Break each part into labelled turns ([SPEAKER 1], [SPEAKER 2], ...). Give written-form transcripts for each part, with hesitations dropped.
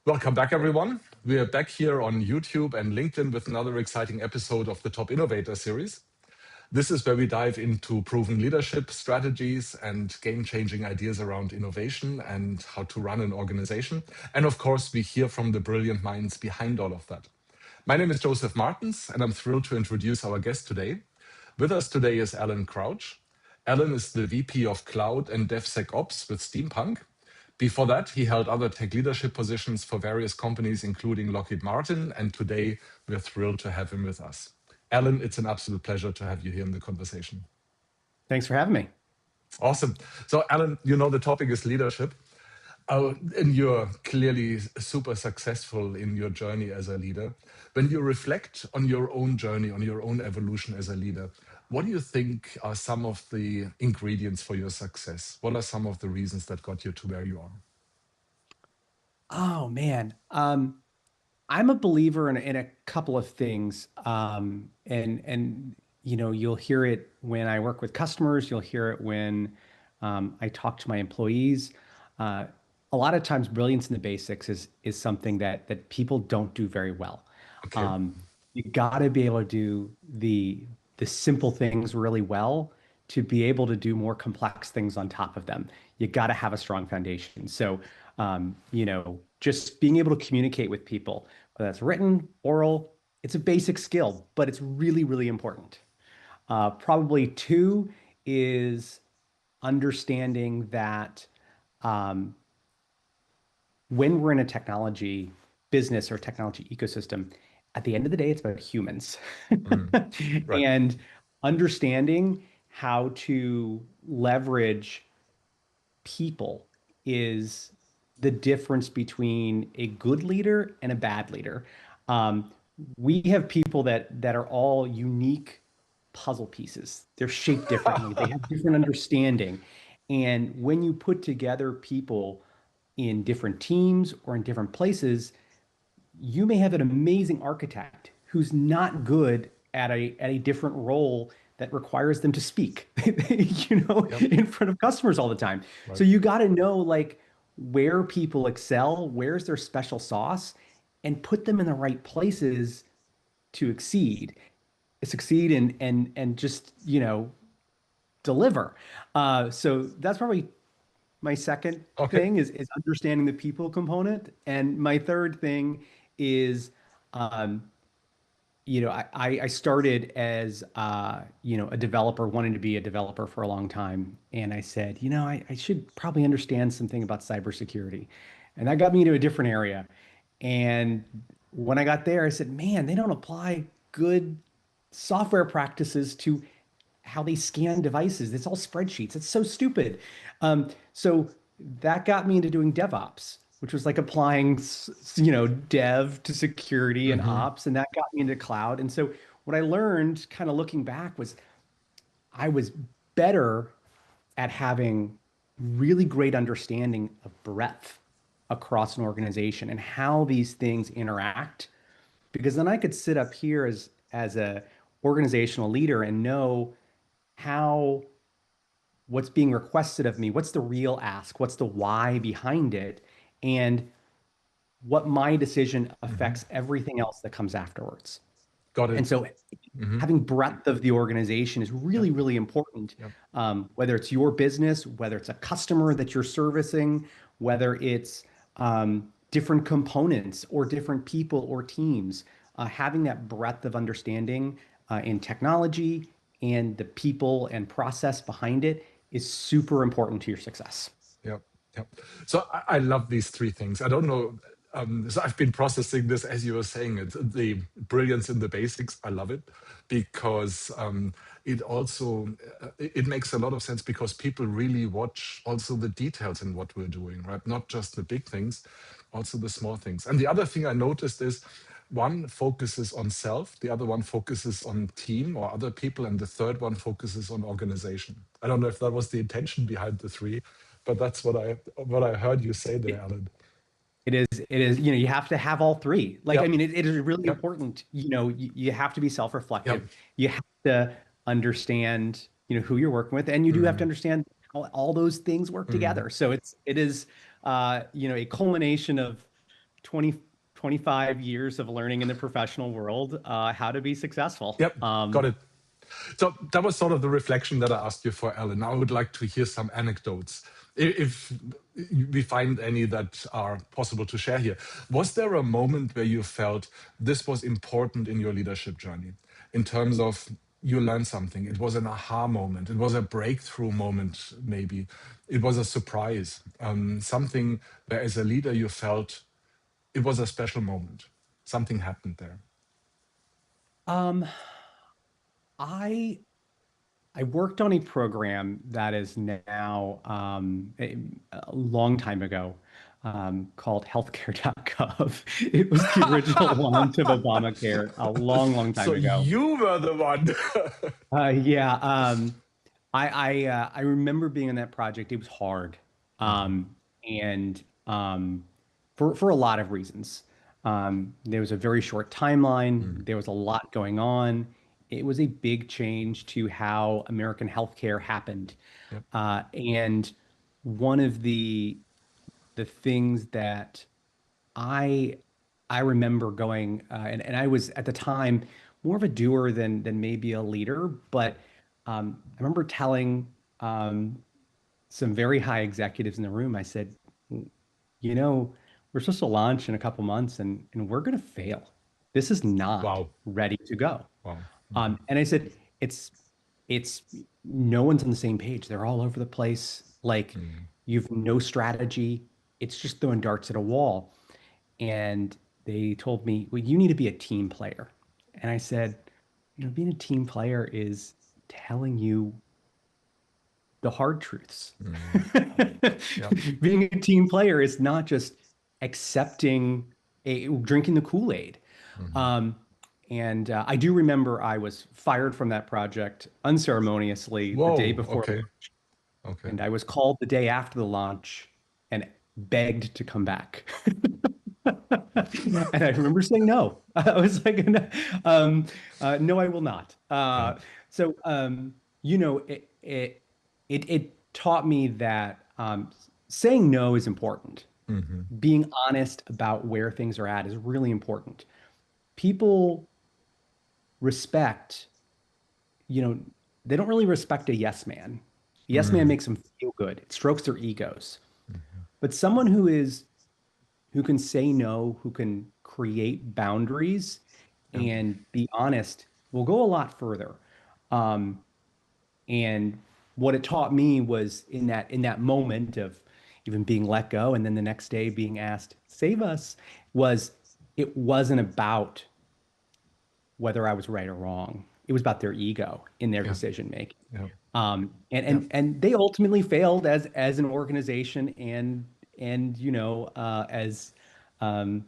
[SPEAKER 1] Welcome back, everyone. We are back here on YouTube and LinkedIn with another exciting episode of the Top Innovator Series. This is where we dive into proven leadership strategies and game-changing ideas around innovation and how to run an organization. And of course, we hear from the brilliant minds behind all of that. My name is Joseph Martens, and I'm thrilled to introduce our guest today. With us today is Alan Crouch. Alan is the VP of Cloud and DevSecOps with Steampunk. Before that, he held other tech leadership positions for various companies, including Lockheed Martin, and today we're thrilled to have him with us. Alan, it's an absolute pleasure to have you here in the conversation.
[SPEAKER 2] Thanks for having me.
[SPEAKER 1] Awesome. So, Alan, you know the topic is leadership. And you're clearly super successful in your journey as a leader. When you reflect on your own journey, on your own evolution as a leader, what do you think are some of the ingredients for your success? What are some of the reasons that got you to where you are?
[SPEAKER 2] Oh man, I'm a believer in a couple of things, and you'll hear it when I work with customers. You'll hear it when I talk to my employees. A lot of times, brilliance in the basics is something that people don't do very well.
[SPEAKER 1] Okay.
[SPEAKER 2] You got to be able to do the simple things really well to be able to do more complex things on top of them. You got to have a strong foundation. So, just being able to communicate with people, whether that's written, oral, it's a basic skill, but it's really, really important. Probably two is understanding that when we're in a technology business or technology ecosystem, at the end of the day, it's about humans.
[SPEAKER 1] Right.
[SPEAKER 2] And understanding how to leverage people is the difference between a good leader and a bad leader. We have people that are all unique puzzle pieces. They're shaped differently. They have different understanding. And when you put together people in different teams or in different places, you may have an amazing architect who's not good at a different role that requires them to speak, in front of customers all the time.
[SPEAKER 1] Right.
[SPEAKER 2] So you got to know like where people excel, where's their special sauce, and put them in the right places to succeed and just, deliver. So that's probably my second thing is understanding the people component. And my third thing is, I started as, a developer, wanting to be a developer for a long time. And I said, I should probably understand something about cybersecurity. And that got me into a different area. And when I got there, I said, man, they don't apply good software practices to how they scan devices. It's all spreadsheets. It's so stupid. So that got me into doing DevOps, which was like applying, dev to security and ops, and that got me into cloud. And so what I learned, kind of looking back, was I was better at having really great understanding of breadth across an organization and how these things interact, because then I could sit up here as a organizational leader and know how what's being requested of me, what's the real ask, what's the why behind it, and what my decision affects everything else that comes afterwards.
[SPEAKER 1] Got it.
[SPEAKER 2] And so having breadth of the organization is really, really important. Whether it's your business, whether it's a customer that you're servicing, whether it's different components or different people or teams, having that breadth of understanding in technology and the people and process behind it is super important to your success.
[SPEAKER 1] Yep. So I love these three things. I don't know. So I've been processing this as you were saying it. The brilliance in the basics. I love it because it also it makes a lot of sense because people really watch also the details in what we're doing, right? Not just the big things, also the small things. And the other thing I noticed is one focuses on self, the other one focuses on team or other people, and the third one focuses on organization. I don't know if that was the intention behind the three, but that's what I heard you say there, Alan.
[SPEAKER 2] It is, you have to have all three. Like,
[SPEAKER 1] Yep.
[SPEAKER 2] I mean, it is really important, you have to be self-reflective. You have to understand, who you're working with, and you do have to understand how all those things work together. So it is, a culmination of 20 25 years of learning in the professional world, how to be successful.
[SPEAKER 1] Yep, got it. So that was sort of the reflection that I asked you for, Alan. Now I would like to hear some anecdotes, if we find any that are possible to share here. Was there a moment where you felt this was important in your leadership journey, in terms of you learned something? It was an aha moment. It was a breakthrough moment, maybe. It was a surprise. Something where, as a leader, you felt it was a special moment. Something happened there.
[SPEAKER 2] Um, I I worked on a program that is now a long time ago called Healthcare.gov. It was the original launch of Obamacare a long, long
[SPEAKER 1] So
[SPEAKER 2] time ago.
[SPEAKER 1] you were the one.
[SPEAKER 2] Yeah, I remember being on that project. It was hard,
[SPEAKER 1] Mhm,
[SPEAKER 2] and for a lot of reasons. There was a very short timeline.
[SPEAKER 1] mhm.
[SPEAKER 2] There was a lot going on. It was a big change to how American healthcare happened,
[SPEAKER 1] Yep.
[SPEAKER 2] and one of the things that I I remember going and I was at the time more of a doer than maybe a leader, but I remember telling some very high executives in the room, I said, you know, we're supposed to launch in a couple months and we're going to fail. This is not
[SPEAKER 1] Wow.
[SPEAKER 2] ready to go.
[SPEAKER 1] Wow. Mhm,
[SPEAKER 2] And I said, it's it's no one's on the same page. They're all over the place. Like
[SPEAKER 1] mhm.
[SPEAKER 2] you've no strategy. It's just throwing darts at a wall. And they told me, well, you need to be a team player. And I said, being a team player is telling you the hard truths.
[SPEAKER 1] Mhm. Yep.
[SPEAKER 2] Being a team player is not just accepting drinking the Kool-Aid.
[SPEAKER 1] Mhm.
[SPEAKER 2] Um, and I do remember I was fired from that project unceremoniously the day
[SPEAKER 1] Whoa.
[SPEAKER 2] before,
[SPEAKER 1] Okay. Okay.
[SPEAKER 2] and I was called the day after the launch and begged to come back. And I remember saying no. I was like, no, no, I will not.
[SPEAKER 1] Yeah.
[SPEAKER 2] It taught me that saying no is important.
[SPEAKER 1] Mhm.
[SPEAKER 2] Being honest about where things are at is really important. People respect, you know, they don't really respect a yes man. A yes man
[SPEAKER 1] Mhm.
[SPEAKER 2] makes them feel good. It strokes their egos.
[SPEAKER 1] Mhm.
[SPEAKER 2] But someone who can say no, who can create boundaries
[SPEAKER 1] Yep.
[SPEAKER 2] and be honest will go a lot further. Um, and what it taught me was in that moment of even being let go and then the next day being asked, save us, was it wasn't about whether I was right or wrong. It was about their ego in their
[SPEAKER 1] Yep.
[SPEAKER 2] decision making.
[SPEAKER 1] Yep.
[SPEAKER 2] And
[SPEAKER 1] Yep.
[SPEAKER 2] and they ultimately failed as an organization and as um,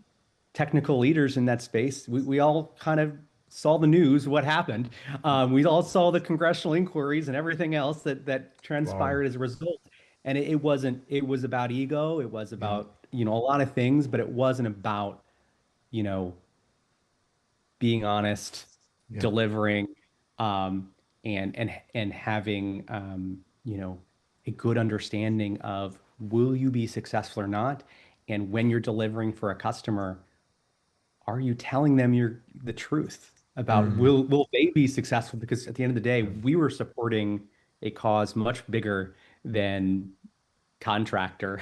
[SPEAKER 2] technical leaders in that space. We all kind of saw the news, what happened. We all saw the congressional inquiries and everything else that
[SPEAKER 1] Wow.
[SPEAKER 2] transpired as a result. And it wasn't. It was about ego. It was
[SPEAKER 1] Yeah.
[SPEAKER 2] about a lot of things, but it wasn't about you know being honest,
[SPEAKER 1] Yeah.
[SPEAKER 2] delivering, um, and having a good understanding of will you be successful or not, and when you're delivering for a customer, are you telling them the truth about
[SPEAKER 1] Mm.
[SPEAKER 2] will they be successful? Because at the end of the day,
[SPEAKER 1] Yeah.
[SPEAKER 2] we were supporting a cause much bigger than contractor,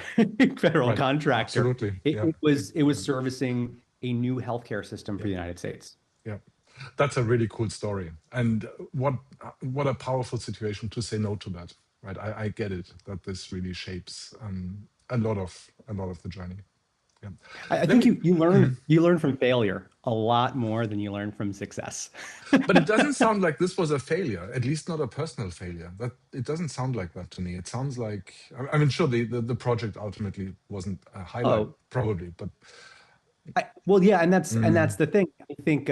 [SPEAKER 2] federal
[SPEAKER 1] Right.
[SPEAKER 2] contractor.
[SPEAKER 1] Absolutely.
[SPEAKER 2] It,
[SPEAKER 1] Yeah.
[SPEAKER 2] it was it was
[SPEAKER 1] Yeah.
[SPEAKER 2] servicing a new healthcare system for
[SPEAKER 1] Yeah.
[SPEAKER 2] the United States.
[SPEAKER 1] Yeah. That's a really cool story. And what a powerful situation to say no to that. Right. I get it that this really shapes a lot of the journey. Yeah.
[SPEAKER 2] I
[SPEAKER 1] Let
[SPEAKER 2] think
[SPEAKER 1] me.
[SPEAKER 2] you learn
[SPEAKER 1] Mhm.
[SPEAKER 2] you learn from failure a lot more than you learn from success.
[SPEAKER 1] But it doesn't sound like this was a failure, at least not a personal failure. That it doesn't sound like that to me. It sounds like, I mean, sure, the project ultimately wasn't a highlight,
[SPEAKER 2] Oh,
[SPEAKER 1] probably, but
[SPEAKER 2] well, yeah, and that's
[SPEAKER 1] mm,
[SPEAKER 2] the thing. I think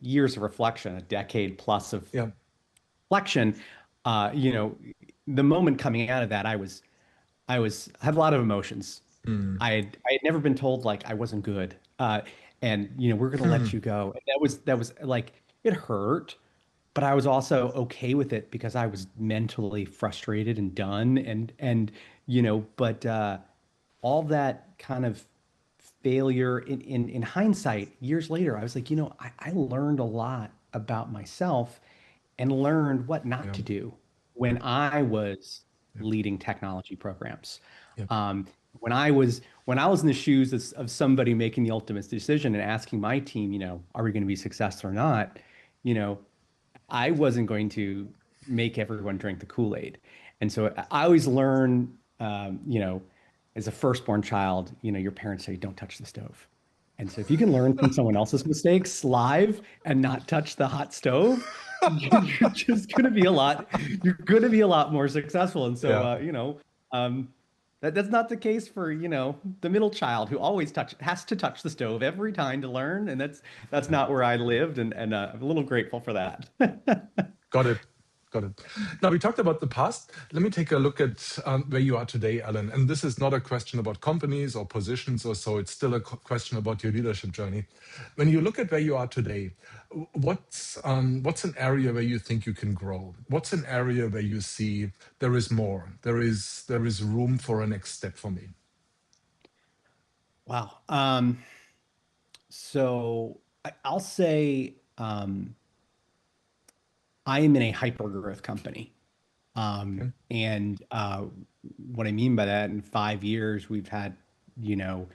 [SPEAKER 2] years of reflection, a decade plus of
[SPEAKER 1] yeah.
[SPEAKER 2] reflection. Uh, you know, the moment coming out of that, I had a lot of emotions.
[SPEAKER 1] Mm,
[SPEAKER 2] I had never been told like I wasn't good, and we're gonna let
[SPEAKER 1] hmm,
[SPEAKER 2] you go. And that was like it hurt, but I was also okay with it because I was mentally frustrated and done, but all that kind of failure in hindsight, years later, I was like, I learned a lot about myself and learned what not
[SPEAKER 1] Yeah.
[SPEAKER 2] to do when I was
[SPEAKER 1] Yeah.
[SPEAKER 2] leading technology programs.
[SPEAKER 1] Yeah.
[SPEAKER 2] Um, when I was in the shoes of somebody making the ultimate decision and asking my team, are we going to be successful or not? You know, I wasn't going to make everyone drink the Kool-Aid. And so I always learn, as a firstborn child, your parents say, don't touch the stove. And so if you can learn from someone else's mistakes live and not touch the hot stove, you're just going to be you're going to be a lot more successful. And so,
[SPEAKER 1] Yeah.
[SPEAKER 2] that's not the case for, the middle child who always has to touch the stove every time to learn. And that's
[SPEAKER 1] Yeah.
[SPEAKER 2] not where I lived. And I'm a little grateful for that.
[SPEAKER 1] Got it. Got it. Now, we talked about the past. Let me take a look at where you are today, Alan. And this is not a question about companies or positions or so. It's still a question about your leadership journey. When you look at where you are today, what's an area where you think you can grow? What's an area where you see there is more? There is room for a next step for me.
[SPEAKER 2] Wow. So I'll say I am in a hypergrowth company.
[SPEAKER 1] Okay.
[SPEAKER 2] And what I mean by that, in 5 years, we've had, you know,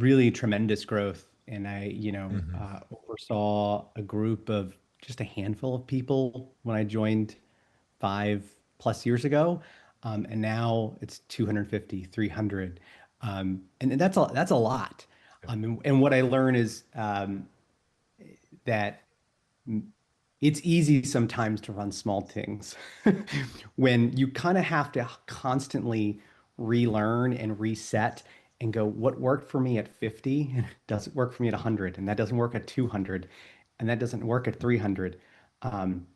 [SPEAKER 2] really tremendous growth. And I,
[SPEAKER 1] Hmm.
[SPEAKER 2] oversaw a group of just a handful of people when I joined 5+ years ago. And now it's 250, 300. And that's a lot.
[SPEAKER 1] Yeah.
[SPEAKER 2] And what I learn is that it's easy sometimes to run small things when you kind of have to constantly relearn and reset and go, what worked for me at 50 and it doesn't work for me at 100, and that doesn't work at 200, and that doesn't work at 300. Um,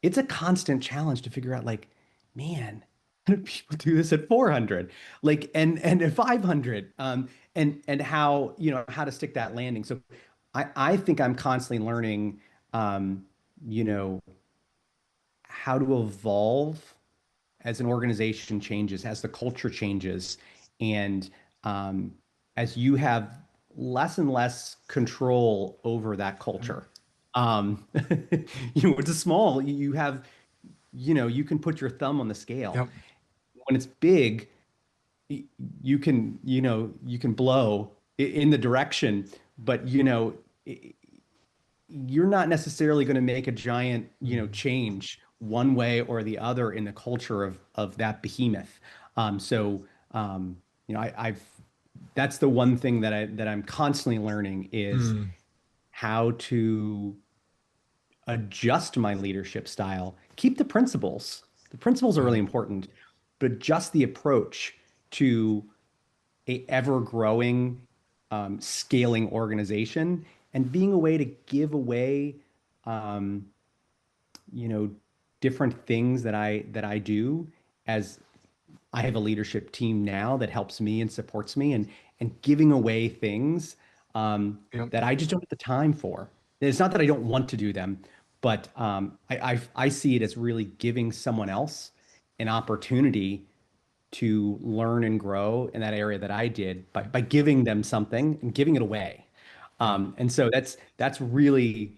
[SPEAKER 2] it's a constant challenge to figure out, like, man, how do people do this at 400? Like, and at 500, and how to stick that landing. So I think I'm constantly learning, um, you know, how to evolve as an organization changes, as the culture changes, and um, as you have less and less control over that
[SPEAKER 1] Yeah.
[SPEAKER 2] culture. Um, it's a small, you have, you can put your thumb on the scale.
[SPEAKER 1] Yeah.
[SPEAKER 2] When it's big, y- you can blow in the direction, but you're not necessarily going to make a giant,
[SPEAKER 1] Mm.
[SPEAKER 2] change one way or the other in the culture of that behemoth. So I've that's the one thing that I'm constantly learning is
[SPEAKER 1] Mm.
[SPEAKER 2] how to adjust my leadership style, keep the principles. The principles are
[SPEAKER 1] Yeah.
[SPEAKER 2] really important, but adjust the approach to a ever-growing, scaling organization, and being a way to give away, um, you know, different things that I do, as I have a leadership team now that helps me and supports me, and giving away things
[SPEAKER 1] Yeah.
[SPEAKER 2] that I just don't have the time for. It's not that I don't want to do them, but I see it as really giving someone else an opportunity to learn and grow in that area that I did by giving them something and giving it away.
[SPEAKER 1] Yeah.
[SPEAKER 2] And so that's really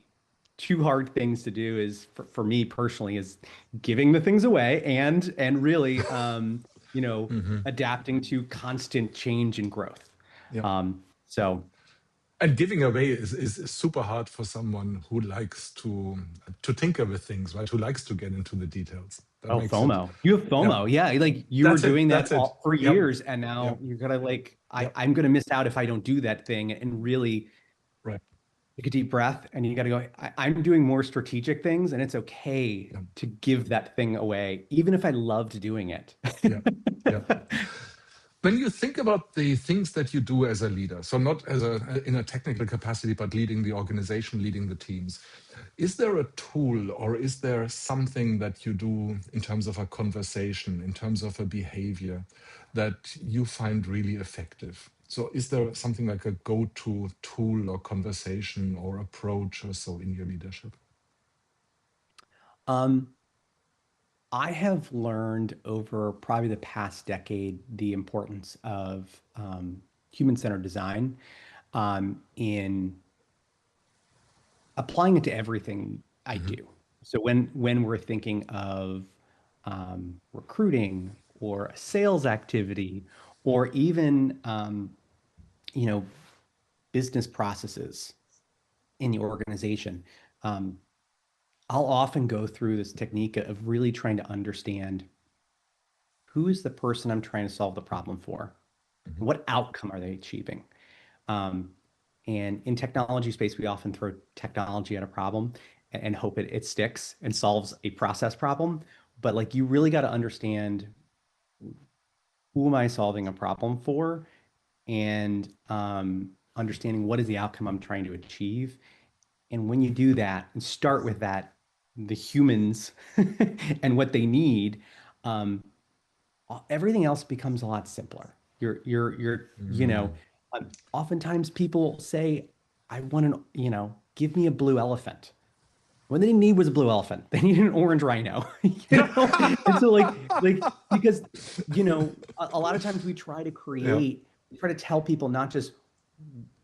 [SPEAKER 2] two hard things to do, is for me personally, is giving the things away and really
[SPEAKER 1] Hmm.
[SPEAKER 2] adapting to constant change and growth.
[SPEAKER 1] Yeah.
[SPEAKER 2] So
[SPEAKER 1] And giving away is super hard for someone who likes to tinker with things, right? Who likes to get into the details. That
[SPEAKER 2] oh,
[SPEAKER 1] makes it.
[SPEAKER 2] FOMO. You have
[SPEAKER 1] Yeah.
[SPEAKER 2] FOMO. Yeah, like you were
[SPEAKER 1] That's it.
[SPEAKER 2] doing that
[SPEAKER 1] That's it.
[SPEAKER 2] all for
[SPEAKER 1] Yep.
[SPEAKER 2] years, and now
[SPEAKER 1] Yep.
[SPEAKER 2] you're gonna, like,
[SPEAKER 1] Yep.
[SPEAKER 2] I'm gonna miss out if I don't do that thing, and really
[SPEAKER 1] Right.
[SPEAKER 2] take a deep breath, and you got to go, I'm doing more strategic things, and it's okay
[SPEAKER 1] Yeah.
[SPEAKER 2] to give that thing away, even if I loved doing it.
[SPEAKER 1] Yeah. Yeah. When you think about the things that you do as a leader, so not as in a technical capacity, but leading the organization, leading the teams, is there a tool or is there something that you do in terms of a conversation, in terms of a behavior that you find really effective? So is there something like a go-to tool or conversation or approach or so in your leadership?
[SPEAKER 2] Um, I have learned over probably the past decade the importance of human-centered design in applying it to everything I
[SPEAKER 1] Hmm.
[SPEAKER 2] do. So when we're thinking of recruiting or a sales activity, or even you know business processes in the organization, um, I'll often go through this technique of really trying to understand who is the person I'm trying to solve the problem for?
[SPEAKER 1] Hmm.
[SPEAKER 2] What outcome are they achieving? Um, and in technology space, we often throw technology at a problem and hope it sticks and solves a process problem. But like you really got to understand who am I solving a problem for, and understanding what is the outcome I'm trying to achieve. And when you do that and start with that, the humans and what they need, um, everything else becomes a lot simpler.
[SPEAKER 1] Mm.
[SPEAKER 2] Oftentimes people say, I want give me a blue elephant. What they need was a blue elephant. They need an orange rhino, And so because, a lot of times
[SPEAKER 1] Yeah.
[SPEAKER 2] we try to tell people not just,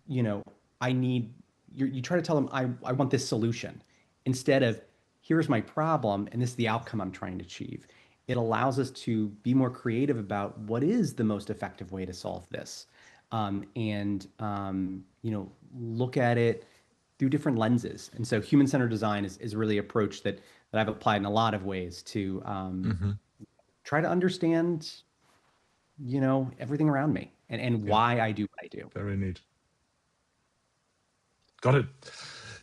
[SPEAKER 2] you know, I need, you try to tell them, I want this solution instead of, here's my problem and this is the outcome I'm trying to achieve. It allows us to be more creative about what is the most effective way to solve this. Look at it through different lenses. And so human-centered design is really an approach that I've applied in a lot of ways to
[SPEAKER 1] Hmm.
[SPEAKER 2] try to understand, everything around me and
[SPEAKER 1] Yeah.
[SPEAKER 2] why I do what I do.
[SPEAKER 1] Very neat. Got it.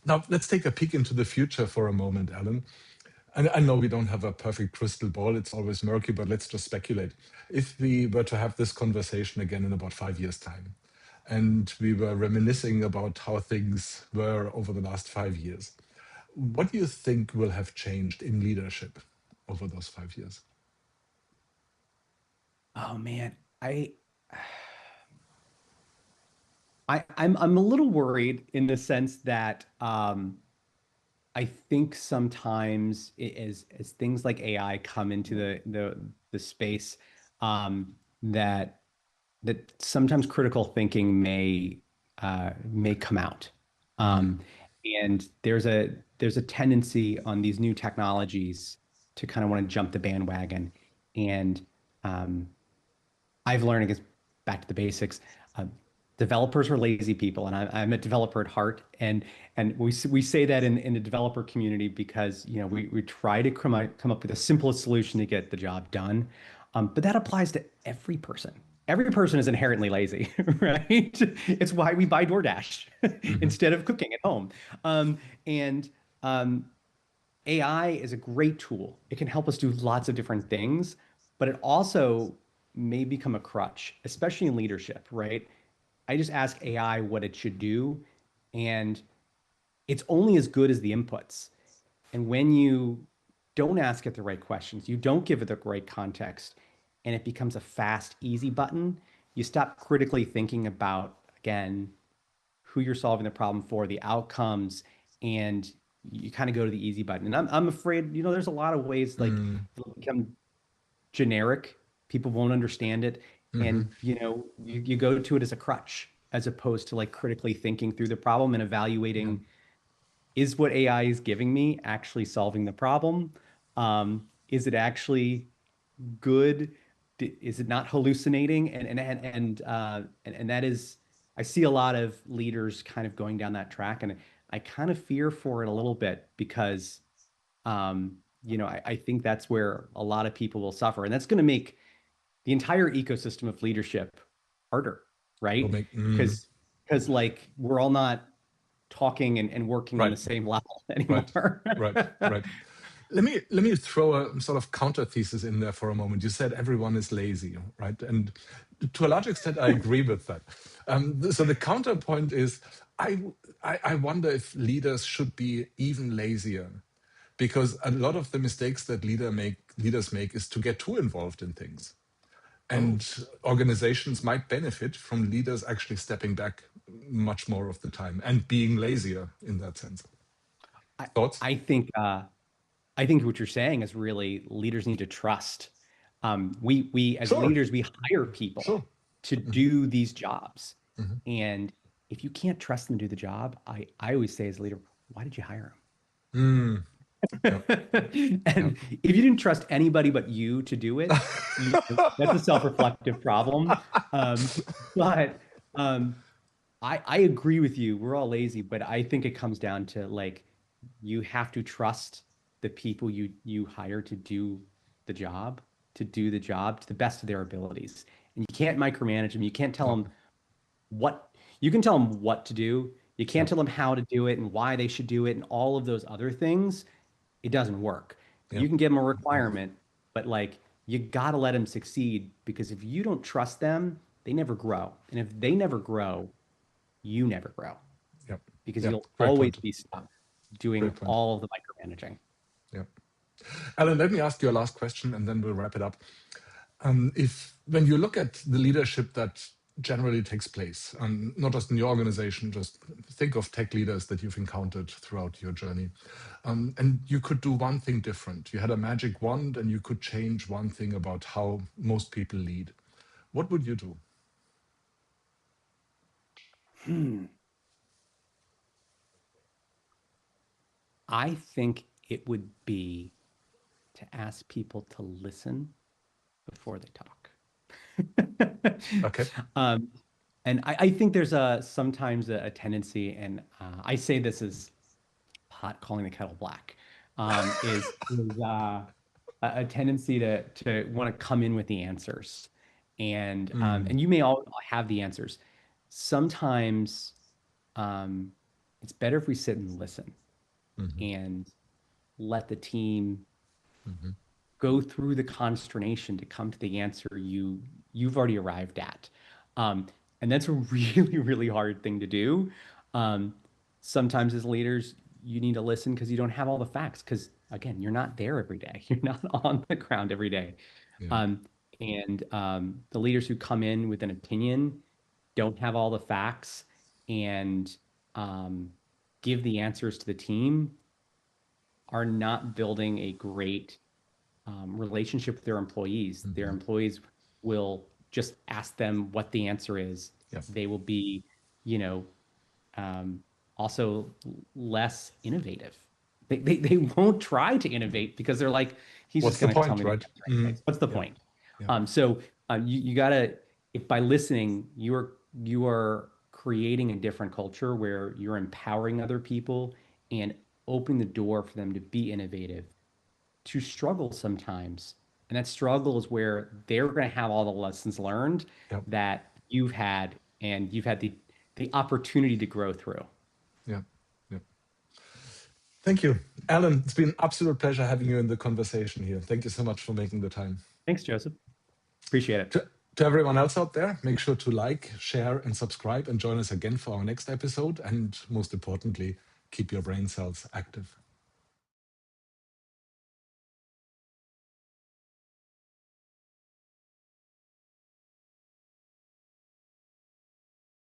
[SPEAKER 1] Now let's take a peek into the future for a moment, Alan. And I know we don't have a perfect crystal ball, it's always murky, but let's just speculate. If we were to have this conversation again in about 5 years' time, and we were reminiscing about how things were over the last 5 years, what do you think will have changed in leadership over those 5 years?
[SPEAKER 2] Oh man, I'm a little worried in the sense that I think sometimes as things like AI come into the space, that sometimes critical thinking may come out.
[SPEAKER 1] Mm.
[SPEAKER 2] Um, and there's a tendency on these new technologies to kind of want to jump the bandwagon. And um, I've learned, I guess, back to the basics. Uh, Developers are lazy people, and I'm a developer at heart. And we say that in the developer community because we try to come up with the simplest solution to get the job done. But that applies to every person. Every person is inherently lazy, right? It's why we buy DoorDash
[SPEAKER 1] Mhm.
[SPEAKER 2] instead of cooking at home. And AI is a great tool. It can help us do lots of different things, but it also may become a crutch, especially in leadership, right? I just ask AI what it should do, and it's only as good as the inputs. And when you don't ask it the right questions, you don't give it the right context, and it becomes a fast, easy button, you stop critically thinking about, again, who you're solving the problem for, the outcomes, and you kind of go to the easy button. And I'm afraid, there's a lot of ways like
[SPEAKER 1] Mm.
[SPEAKER 2] it'll become generic. People won't understand it.
[SPEAKER 1] Mhm.
[SPEAKER 2] And, you go to it as a crutch as opposed to like critically thinking through the problem and
[SPEAKER 1] Yeah.
[SPEAKER 2] evaluating, is what AI is giving me actually solving the problem? Is it actually good? Is it not hallucinating? And that is, I see a lot of leaders kind of going down that track, and I kind of fear for it a little bit because, I think that's where a lot of people will suffer, and that's going to make the entire ecosystem of leadership harder,
[SPEAKER 1] Will
[SPEAKER 2] right?
[SPEAKER 1] make
[SPEAKER 2] Because like we're all not talking and working on
[SPEAKER 1] right,
[SPEAKER 2] the same level
[SPEAKER 1] right,
[SPEAKER 2] anymore.
[SPEAKER 1] right, right. Let me throw a sort of counter thesis in there for a moment. You said everyone is lazy, right? And to a large extent, I agree with that. So the counterpoint is, I, I wonder if leaders should be even lazier, because a lot of the mistakes that leaders make is to get too involved in things.
[SPEAKER 2] Oh,
[SPEAKER 1] And organizations might benefit from leaders actually stepping back much more of the time and being lazier in that sense.
[SPEAKER 2] I
[SPEAKER 1] Thoughts?
[SPEAKER 2] I think what you're saying is really leaders need to trust. We as
[SPEAKER 1] Sure,
[SPEAKER 2] leaders we hire people
[SPEAKER 1] sure.
[SPEAKER 2] to do these jobs. And if you can't trust them to do the job, I always say as a leader, why did you hire them?
[SPEAKER 1] Yep.
[SPEAKER 2] And if you didn't trust anybody but you to do it, that's a self-reflective problem. But I agree with you. We're all lazy, but I think it comes down to like you have to trust the people you hire to do the job, to the best of their abilities. And you can't micromanage them. You can't tell them what you can tell them what to do. You can't tell them how to do it and why they should do it and all of those other things. It doesn't work. You can give them a requirement, but like you gotta let them succeed because if you don't trust them, they never grow. And if they never grow, you never grow
[SPEAKER 1] Yep.
[SPEAKER 2] because
[SPEAKER 1] Yep.
[SPEAKER 2] you'll
[SPEAKER 1] Great
[SPEAKER 2] always
[SPEAKER 1] point.
[SPEAKER 2] be stuck doing
[SPEAKER 1] Great point.
[SPEAKER 2] all of the micromanaging.
[SPEAKER 1] Yep. Alan, let me ask you a last question and then we'll wrap it up. When you look at the leadership that generally takes place, not just in your organization, just think of tech leaders that you've encountered throughout your journey, and you could do one thing different. You had a magic wand and you could change one thing about how most people lead. What would you do?
[SPEAKER 2] I think it would be to ask people to listen before they talk.
[SPEAKER 1] Okay.
[SPEAKER 2] And I think there's sometimes a tendency, and I say this as pot calling the kettle black, is a tendency to want to come in with the answers, and you may all have the answers. Sometimes it's better if we sit and listen and let the team go through the consternation to come to the answer you've already arrived at. And that's a really, really hard thing to do. Sometimes as leaders, you need to listen because you don't have all the facts. Because again, you're not there every day. You're not on the ground every day.
[SPEAKER 1] Yeah.
[SPEAKER 2] The leaders who come in with an opinion don't have all the facts and give the answers to the team are not building a great relationship with their employees. Their employees will just ask them what the answer is.
[SPEAKER 1] Yes.
[SPEAKER 2] They will be, also less innovative. They won't try to innovate because they're like, he's
[SPEAKER 1] What's
[SPEAKER 2] just
[SPEAKER 1] the
[SPEAKER 2] going to tell
[SPEAKER 1] point,
[SPEAKER 2] me.
[SPEAKER 1] right?
[SPEAKER 2] What's the point? So you gotta, if by listening, you are creating a different culture where you're empowering other people and opening the door for them to be innovative, to struggle sometimes. And that struggle is where they're going to have all the lessons learned that you've had and you've had the opportunity to grow through.
[SPEAKER 1] Yeah. Yeah. Thank you, Alan. It's been an absolute pleasure having you in the conversation here. Thank you so much for making the time.
[SPEAKER 2] Thanks, Joseph. Appreciate it.
[SPEAKER 1] To everyone else out there, make sure to like, share, and subscribe and join us again for our next episode. And most importantly, keep your brain cells active.